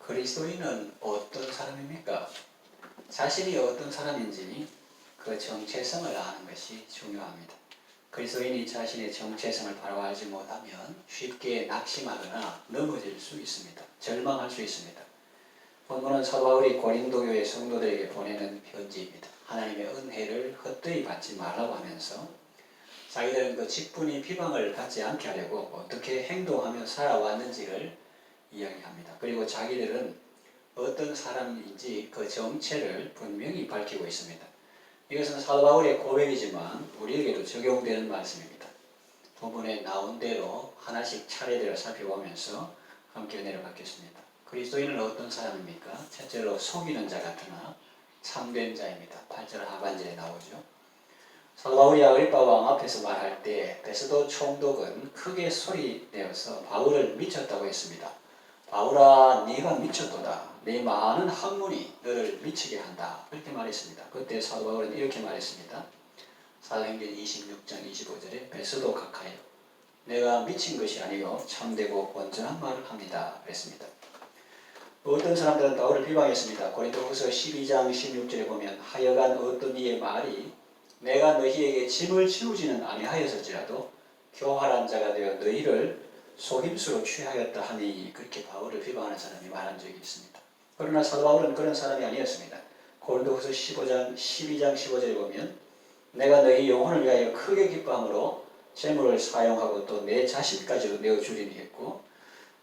그리스도인은 어떤 사람입니까? 자신이 어떤 사람인지 그 정체성을 아는 것이 중요합니다. 그리스도인이 자신의 정체성을 바로 알지 못하면 쉽게 낙심하거나 넘어질 수 있습니다. 절망할 수 있습니다. 본문은 사도 바울이 고린도 교회 성도들에게 보내는 편지입니다. 하나님의 은혜를 헛되이 받지 말라고 하면서 자기들은 그 직분이 비방을 받지 않게 하려고 어떻게 행동하며 살아왔는지를 이야기합니다. 그리고 자기들은 어떤 사람인지 그 정체를 분명히 밝히고 있습니다. 이것은 사도 바울의 고백이지만 우리에게도 적용되는 말씀입니다. 본문에 나온 대로 하나씩 차례대로 살펴보면서 함께 은혜를 받겠습니다. 그리스도인은 어떤 사람입니까? 첫째로 속이는 자 같으나 참된 자입니다. 8절 하반절에 나오죠. 사도 바울이 아그리파 왕 앞에서 말할 때 베스도 총독은 크게 소리내어서 바울을 미쳤다고 했습니다. 바울아, 네가 미쳤도다. 네 많은 학문이 너를 미치게 한다. 그렇게 말했습니다. 그때 사도 바울은 이렇게 말했습니다. 사도행전 26장 25절에 베스도 각하여 내가 미친 것이 아니요 참되고 온전한 말을 합니다. 그랬습니다. 어떤 사람들은 바울을 비방했습니다. 고린도후서 12장 16절에 보면 하여간 어떤 이의 말이 내가 너희에게 짐을 지우지는 아니하였을지라도 교활한 자가 되어 너희를 속임수로 취하였다 하니 그렇게 바울을 비방하는 사람이 말한 적이 있습니다. 그러나 사도 바울은 그런 사람이 아니었습니다. 고린도후서 12장 15절에 보면 내가 너희 영혼을 위하여 크게 기뻐함으로 재물을 사용하고 또 내 자신까지도 내어주리니 했고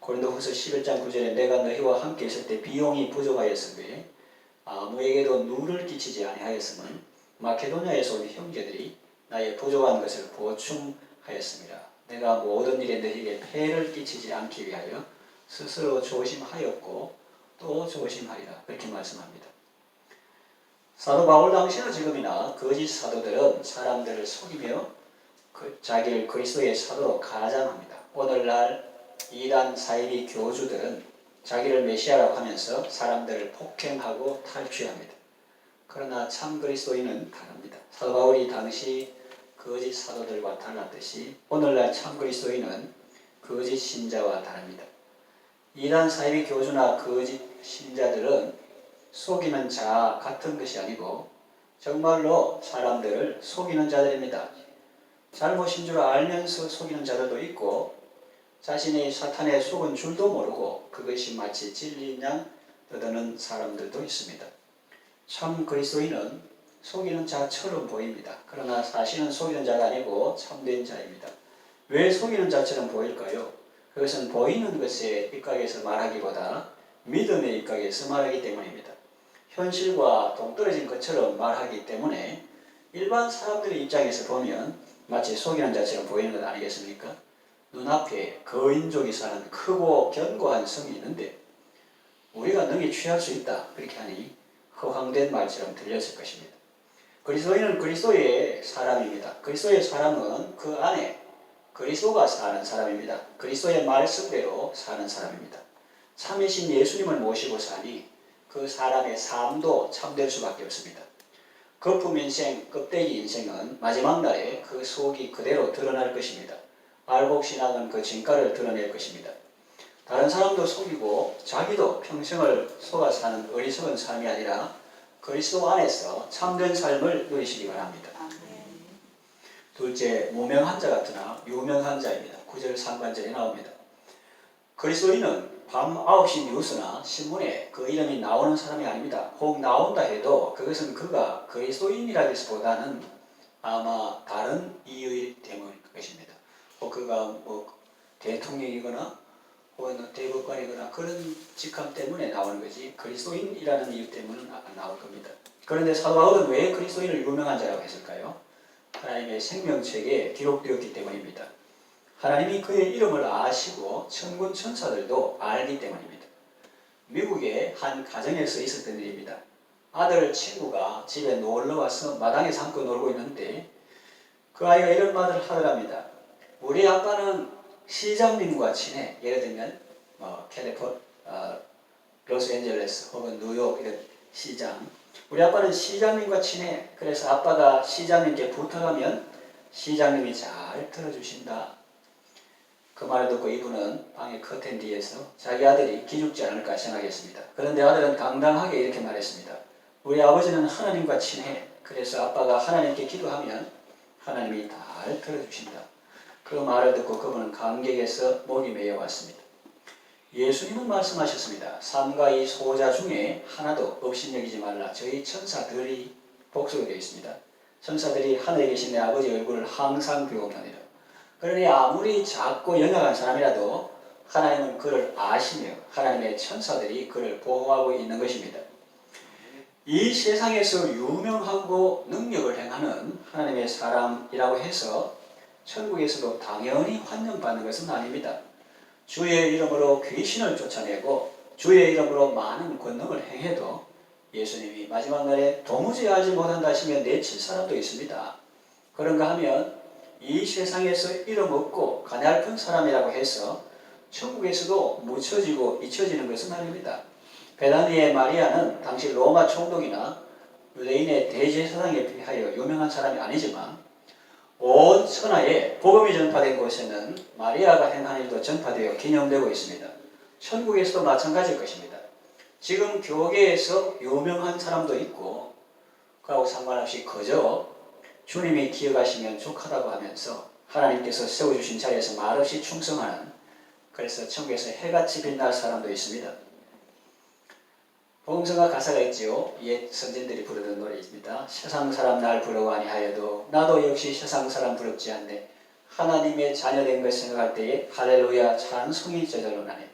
고린도후서 11장 9절에 내가 너희와 함께 있을 때 비용이 부족하였으므에 아무에게도 누를 끼치지 아니하였음은 마케도냐에서 온 형제들이 나의 부족한 것을 보충하였습니다. 내가 모든 일에 너희에게 폐를 끼치지 않기 위하여 스스로 조심하였고 또 조심하리라. 그렇게 말씀합니다. 사도 바울 당시나 지금이나 거짓 사도들은 사람들을 속이며 자기를 그리스도의 사도로 가장합니다. 오늘날 이단 사이비 교주들은 자기를 메시아라고 하면서 사람들을 폭행하고 탈취합니다. 그러나 참 그리스도인은 다릅니다. 사도 바울이 당시 거짓 사도들과 달랐듯이 오늘날 참 그리스도인은 거짓 신자와 다릅니다. 이단 사이비 교주나 거짓 신자들은 속이는 자 같은 것이 아니고 정말로 사람들을 속이는 자들입니다. 잘못인 줄 알면서 속이는 자들도 있고 자신이 사탄의 속은 줄도 모르고 그것이 마치 진리인 양 떠드는 사람들도 있습니다. 참 그리스도인은 속이는 자처럼 보입니다. 그러나 사실은 속이는 자가 아니고 참된 자입니다. 왜 속이는 자처럼 보일까요? 그것은 보이는 것에 입각해서 말하기보다 믿음의 입각해서 말하기 때문입니다. 현실과 동떨어진 것처럼 말하기 때문에 일반 사람들의 입장에서 보면 마치 속이는 자처럼 보이는 것 아니겠습니까? 눈앞에 거인족이 사는 크고 견고한 성이 있는데 우리가 능히 취할 수 있다. 그렇게 하니 허황된 말처럼 들렸을 것입니다. 그리스도인은 그리스도의 사람입니다. 그리스도의 사람은 그 안에 그리스도가 사는 사람입니다. 그리스도의 말씀대로 사는 사람입니다. 참이신 예수님을 모시고 사니 그 사람의 삶도 참될 수밖에 없습니다. 거품 인생, 껍데기 인생은 마지막 날에 그 속이 그대로 드러날 것입니다. 알곡신앙은 그 진가를 드러낼 것입니다. 다른 사람도 속이고 자기도 평생을 속아 사는 어리석은 삶이 아니라 그리스도 안에서 참된 삶을 누리시기 바랍니다. 둘째, 무명한 자 같으나 유명한 자입니다. 9절 상반절에 나옵니다. 그리스도인은 밤 9시 뉴스나 신문에 그 이름이 나오는 사람이 아닙니다. 혹 나온다 해도 그것은 그가 그리스도인이라기보다는 아마 다른 이유 때문일 것입니다. 혹 그가 대통령이거나 혹은 대법관이거나 그런 직함 때문에 나오는 거지 그리스도인이라는 이유 때문은 안 나올 겁니다. 그런데 사도 바울은 왜 그리스도인을 유명한 자라고 했을까요? 하나님의 생명책에 기록되었기 때문입니다. 하나님이 그의 이름을 아시고 천군 천사들도 알기 때문입니다. 미국의 한 가정에서 있었던 일입니다. 아들 친구가 집에 놀러와서 마당에서 함께 놀고 있는데 그 아이가 이런 말을 하더랍니다. 우리 아빠는 시장님과 친해. 예를 들면 로스앤젤레스 혹은 뉴욕 이런 시장. 우리 아빠는 시장님과 친해. 그래서 아빠가 시장님께 부탁하면 시장님이 잘 들어주신다. 그 말을 듣고 이분은 방의 커튼 뒤에서 자기 아들이 기죽지 않을까 생각했습니다. 그런데 아들은 당당하게 이렇게 말했습니다. 우리 아버지는 하나님과 친해. 그래서 아빠가 하나님께 기도하면 하나님이 잘 들어주신다. 그 말을 듣고 그분은 감격에서 목이 메여왔습니다. 예수님은 말씀하셨습니다. 삼가 이 소자 중에 하나도 업신여기지 말라. 저희 천사들이 복수가 되어 있습니다. 천사들이 하늘에 계신 내 아버지 얼굴을 항상 비옵나니라. 그러니 아무리 작고 연약한 사람이라도 하나님은 그를 아시며 하나님의 천사들이 그를 보호하고 있는 것입니다. 이 세상에서 유명하고 능력을 행하는 하나님의 사람이라고 해서 천국에서도 당연히 환영받는 것은 아닙니다. 주의 이름으로 귀신을 쫓아내고 주의 이름으로 많은 권능을 행해도 예수님이 마지막 날에 도무지 알지 못한다 하시면 내칠 사람도 있습니다. 그런가 하면 이 세상에서 이름 없고 가냘픈 사람이라고 해서 천국에서도 묻혀지고 잊혀지는 것은 아닙니다. 베다니의 마리아는 당시 로마 총독이나 유대인의 대제사장에 비하여 유명한 사람이 아니지만 온 천하에 복음이 전파된 곳에는 마리아가 행한 일도 전파되어 기념되고 있습니다. 천국에서도 마찬가지일 것입니다. 지금 교계에서 유명한 사람도 있고 그하고 상관없이 그저 주님이 기억하시면 족하다고 하면서 하나님께서 세워주신 자리에서 말없이 충성하는, 그래서 천국에서 해같이 빛날 사람도 있습니다. 복음성가 가사가 있지요. 옛 선진들이 부르던 노래입니다. 세상 사람 날 부러워 아니하여도 나도 역시 세상 사람 부럽지 않네. 하나님의 자녀된 것 생각할 때에 할렐루야 찬송이 저절로 나네.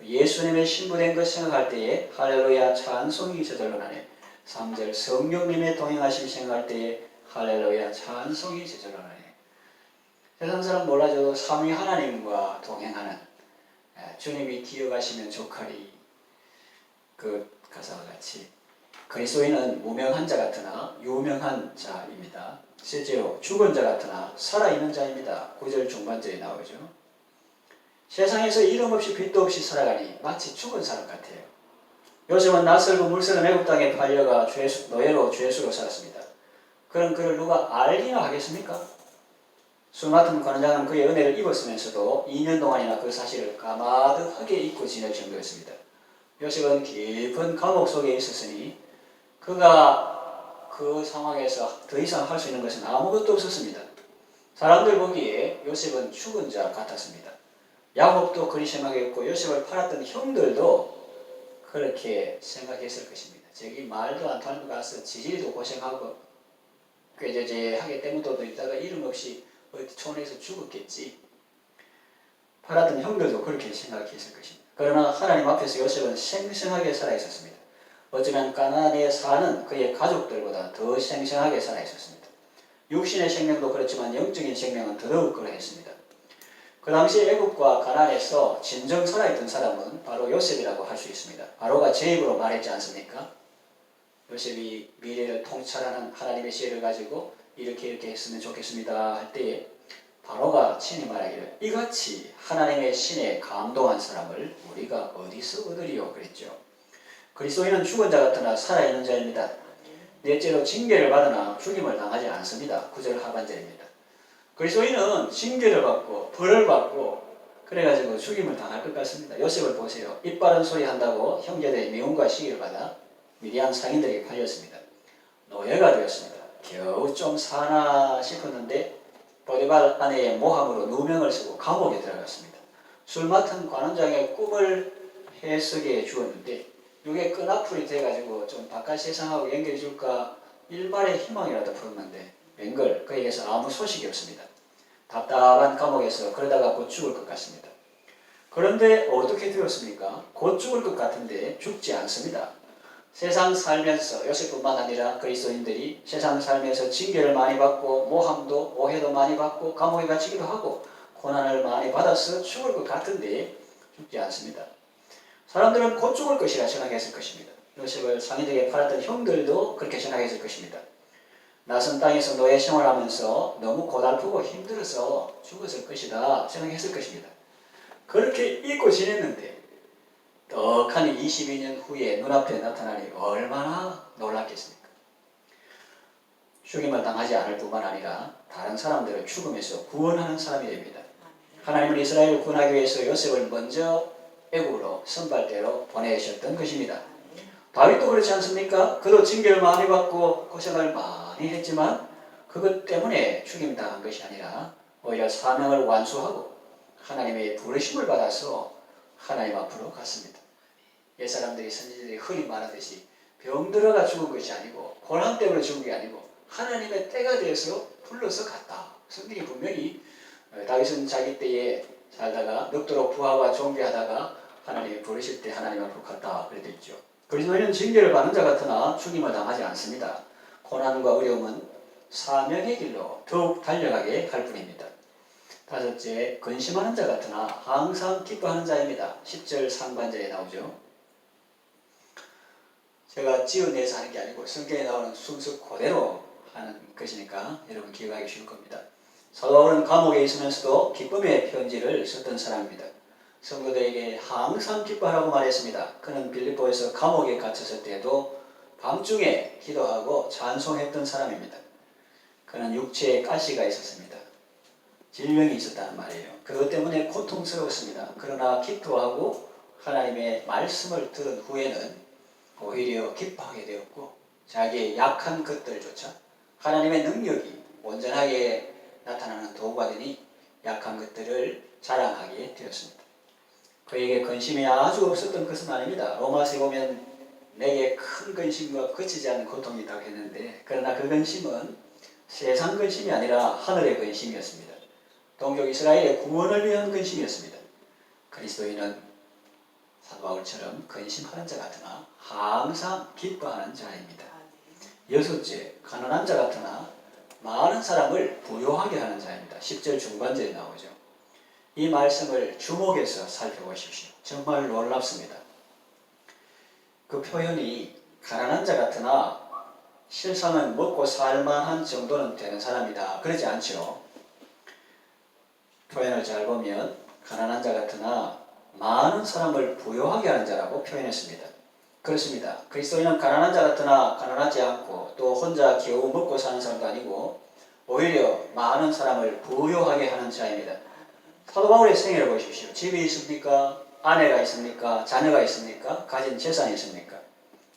예수님의 신부된 것 생각할 때에 할렐루야 찬송이 저절로 나네. 3절 성령님의 동행하심 생각할 때에 할렐루야 찬송이 저절로 나네. 세상 사람 몰라줘도 삼위 하나님과 동행하는 주님이 기억하시면 좋하리. 그 가사와 같이 그리스도인은 무명한 자 같으나 유명한 자입니다. 실제로 죽은 자 같으나 살아있는 자입니다. 9절 중반절에 나오죠. 세상에서 이름 없이 빛도 없이 살아가니 마치 죽은 사람 같아요. 요셉은 낯설고 물서는 애국 땅에 팔려가 노예로 죄수로 살았습니다. 그런 그를 누가 알기나 하겠습니까? 술 맡은 관장은 그의 은혜를 입었으면서도 2년 동안이나 그 사실을 까마득하게 잊고 지낼 정도였습니다. 요셉은 깊은 감옥 속에 있었으니 그가 그 상황에서 더 이상 할 수 있는 것은 아무것도 없었습니다. 사람들 보기에 요셉은 죽은 자 같았습니다. 야곱도 그리 생각했고 요셉을 팔았던 형들도 그렇게 생각했을 것입니다. 저기 말도 안 통하는 것 같아서 지질이도 고생하고 꾀죄죄하게 때묻어도 있다가 이름 없이 어디 촌에서 죽었겠지. 팔았던 형들도 그렇게 생각했을 것입니다. 그러나 하나님 앞에서 요셉은 생생하게 살아있었습니다. 어쩌면 가나안에 사는 그의 가족들보다 더 생생하게 살아있었습니다. 육신의 생명도 그렇지만 영적인 생명은 더더욱 그러했습니다. 그 당시 애국과 가나안에서 진정 살아있던 사람은 바로 요셉이라고 할 수 있습니다. 바로가 제 입으로 말했지 않습니까? 요셉이 미래를 통찰하는 하나님의 지혜를 가지고 이렇게 했으면 좋겠습니다 할 때에 바로가 친히 말하기를 이같이 하나님의 신에 감동한 사람을 우리가 어디서 얻으리요 그랬죠. 그리스도인은 죽은 자 같으나 살아있는 자입니다. 넷째로 징계를 받으나 죽임을 당하지 않습니다. 9절 하반절입니다. 그리스도인은 징계를 받고 벌을 받고 그래가지고 죽임을 당할 것 같습니다. 요셉을 보세요. 입 바른 소리 한다고 형제들의 미움과 시기를 받아 미디안 상인들에게 팔렸습니다. 노예가 되었습니다. 겨우 좀 사나 싶었는데 보디발 아내의 모함으로 누명을 쓰고 감옥에 들어갔습니다. 술 맡은 관원장의 꿈을 해석해 주었는데 이게 끈앞풀이 돼가지고 좀 바깥 세상하고 연결해 줄까 일말의 희망이라도 풀었는데 웬걸 그에게서 아무 소식이 없습니다. 답답한 감옥에서 그러다가 곧 죽을 것 같습니다. 그런데 어떻게 되었습니까? 곧 죽을 것 같은데 죽지 않습니다. 세상 살면서 요셉뿐만 아니라 그리스도인들이 세상 살면서 징계를 많이 받고 모함도 오해도 많이 받고 감옥에 갇히기도 하고 고난을 많이 받아서 죽을 것 같은데 죽지 않습니다. 사람들은 곧 죽을 것이라 생각했을 것입니다. 요셉을 상인에게 팔았던 형들도 그렇게 생각했을 것입니다. 낯선 땅에서 노예 생활하면서 너무 고달프고 힘들어서 죽었을 것이다 생각했을 것입니다. 그렇게 잊고 지냈는데 떡하니 22년 후에 눈앞에 나타나니 얼마나 놀랐겠습니까? 죽임을 당하지 않을 뿐만 아니라 다른 사람들을 죽음에서 구원하는 사람이 됩니다. 하나님은 이스라엘을 구원하기 위해서 요셉을 먼저 애굽으로 선발대로 보내셨던 것입니다. 다윗도 그렇지 않습니까? 그도 징계를 많이 받고 고생을 많이 했지만 그것 때문에 죽임당한 것이 아니라 오히려 사명을 완수하고 하나님의 부르심을 받아서 하나님 앞으로 갔습니다. 옛사람들이 선지자들이 흔히 말하듯이 병들어가 죽은 것이 아니고 고난 때문에 죽은 게 아니고 하나님의 때가 되어서 불러서 갔다. 성경이 분명히 다윗은 자기 때에 살다가 늙도록 부하와 종교하다가 하나님이 부르실 때 하나님 앞으로 갔다 그래 있죠. 그리스도인은 징계를 받는 자 같으나 죽임을 당하지 않습니다. 고난과 어려움은 사명의 길로 더욱 달려가게 할 뿐입니다. 다섯째, 근심하는 자 같으나 항상 기뻐하는 자입니다. 10절 상반절에 나오죠. 제가 지어내서 하는 게 아니고 성경에 나오는 순서 그대로 하는 것이니까 여러분 기억하기 쉬울 겁니다. 사도 바울은 감옥에 있으면서도 기쁨의 편지를 썼던 사람입니다. 성도들에게 항상 기뻐하라고 말했습니다. 그는 빌립보에서 감옥에 갇혔을 때에도 밤중에 기도하고 찬송했던 사람입니다. 그는 육체에 가시가 있었습니다. 질병이 있었다는 말이에요. 그것 때문에 고통스러웠습니다. 그러나 기도하고 하나님의 말씀을 들은 후에는 오히려 기뻐하게 되었고 자기의 약한 것들조차 하나님의 능력이 온전하게 나타나는 도구가 되니 약한 것들을 자랑하게 되었습니다. 그에게 근심이 아주 없었던 것은 아닙니다. 로마서에 보면 내게 큰 근심과 그치지 않는 고통이 있다고 했는데 그러나 그 근심은 세상 근심이 아니라 하늘의 근심이었습니다. 동족 이스라엘의 구원을 위한 근심이었습니다. 그리스도인은 사도 바울처럼 근심하는 자 같으나 항상 기뻐하는 자입니다. 여섯째, 가난한 자 같으나 많은 사람을 부요하게 하는 자입니다. 10절 중반절에 나오죠. 이 말씀을 주목해서 살펴보십시오. 정말 놀랍습니다. 그 표현이 가난한 자 같으나 실상은 먹고 살만한 정도는 되는 사람이다. 그러지 않죠. 표현을 잘 보면 가난한 자 같으나 많은 사람을 부요하게 하는 자라고 표현했습니다. 그렇습니다. 그리스도인은 가난한 자 같으나 가난하지 않고 또 혼자 겨우 먹고 사는 사람도 아니고 오히려 많은 사람을 부요하게 하는 자입니다. 사도 바울의 생애를 보십시오. 집이 있습니까? 아내가 있습니까? 자녀가 있습니까? 가진 재산이 있습니까?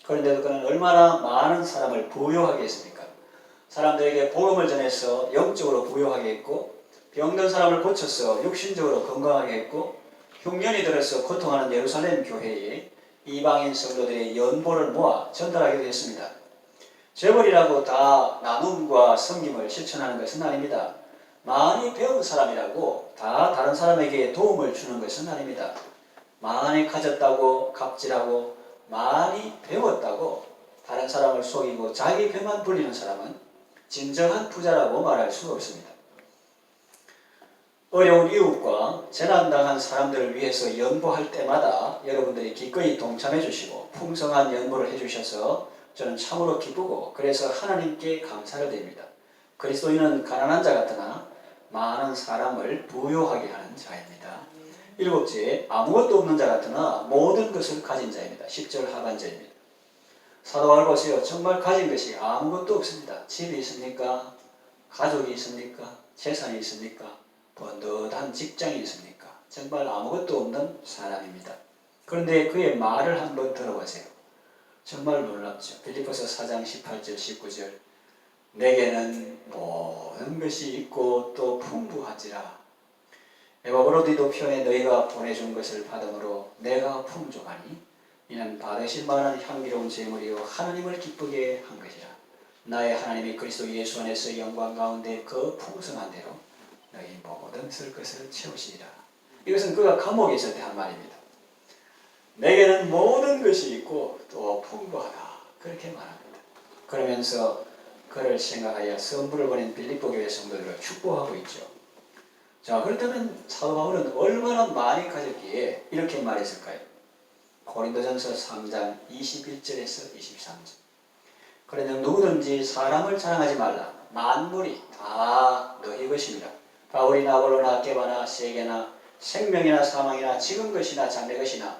그런데도 그는 얼마나 많은 사람을 부요하게 했습니까? 사람들에게 복음을 전해서 영적으로 부요하게 했고 병든 사람을 고쳐서 육신적으로 건강하게 했고 흉년이 들어서 고통하는 예루살렘 교회에 이방인 성도들의 연보를 모아 전달하기도 했습니다. 재벌이라고 다 나눔과 섬김을 실천하는 것은 아닙니다. 많이 배운 사람이라고 다 다른 사람에게 도움을 주는 것은 아닙니다. 많이 가졌다고 갑질하고 많이 배웠다고 다른 사람을 속이고 자기 배만 불리는 사람은 진정한 부자라고 말할 수가 없습니다. 어려운 이웃과 재난당한 사람들을 위해서 연보할 때마다 여러분들이 기꺼이 동참해 주시고 풍성한 연보를 해주셔서 저는 참으로 기쁘고 그래서 하나님께 감사를 드립니다. 그리스도인은 가난한 자 같으나 많은 사람을 부요하게 하는 자입니다. 일곱째, 아무것도 없는 자 같으나 모든 것을 가진 자입니다. 10절 하반절입니다. 사도 바울 보세요. 정말 가진 것이 아무것도 없습니다. 집이 있습니까? 가족이 있습니까? 재산이 있습니까? 번듯한 직장이 있습니까? 정말 아무것도 없는 사람입니다. 그런데 그의 말을 한번 들어보세요. 정말 놀랍죠. 빌립보서 4장 18절 19절 내게는 모든 것이 있고 또 풍부하지라. 에바브로디도 표현에 너희가 보내준 것을 받음으로 내가 풍족하니 이는 받으실 만한 향기로운 제물이요 하나님을 기쁘게 한 것이라. 나의 하나님이 그리스도 예수 안에서 영광 가운데 그 풍성한 대로 너희 모든 쓸 것을 채우시리라. 이것은 그가 감옥에 있을 때 한 말입니다. 내게는 모든 것이 있고 또 풍부하다. 그렇게 말합니다. 그러면서 그를 생각하여 선물을 보낸 빌립보 교회 성도들을 축복하고 있죠. 자, 그렇다면 사도 바울은 얼마나 많이 가졌기에 이렇게 말했을까요? 고린도전서 3장 21절에서 23절. 그러나 누구든지 사람을 자랑하지 말라. 만물이 다 너희 것입니다. 바울이나 아볼로나 게바나 세계나 생명이나 사망이나 지금 것이나 장래 것이나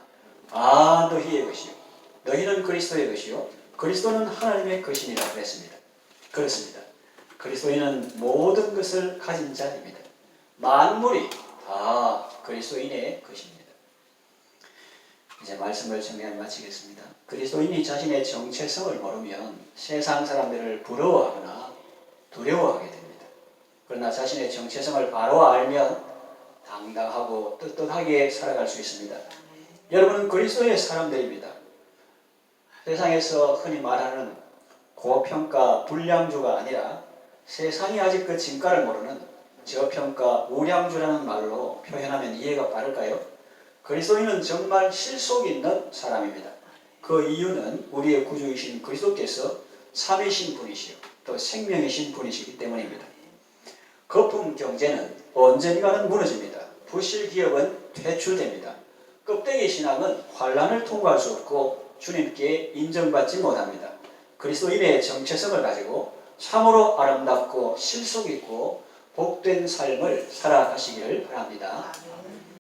다 너희의 것이요 너희는 그리스도의 것이요 그리스도는 하나님의 것이니라 그랬습니다. 그렇습니다. 그리스도인은 모든 것을 가진 자입니다. 만물이 다 그리스도인의 것입니다. 이제 말씀을 정리하며 마치겠습니다. 그리스도인이 자신의 정체성을 모르면 세상 사람들을 부러워하거나 두려워하게 됩니다. 그러나 자신의 정체성을 바로 알면 당당하고 떳떳하게 살아갈 수 있습니다. 여러분은 그리스도의 사람들입니다. 세상에서 흔히 말하는 고평가 불량주가 아니라 세상이 아직 그 진가를 모르는 저평가 우량주라는 말로 표현하면 이해가 빠를까요? 그리스도인은 정말 실속 있는 사람입니다. 그 이유는 우리의 구주이신 그리스도께서 삼위신 분이시요 또 생명이신 분이시기 때문입니다. 거품 경제는 언젠가는 무너집니다. 부실 기업은 퇴출됩니다. 껍데기 신앙은 환란을 통과할 수 없고 주님께 인정받지 못합니다. 그리스도인의 정체성을 가지고 참으로 아름답고 실속 있고 복된 삶을 살아가시기를 바랍니다.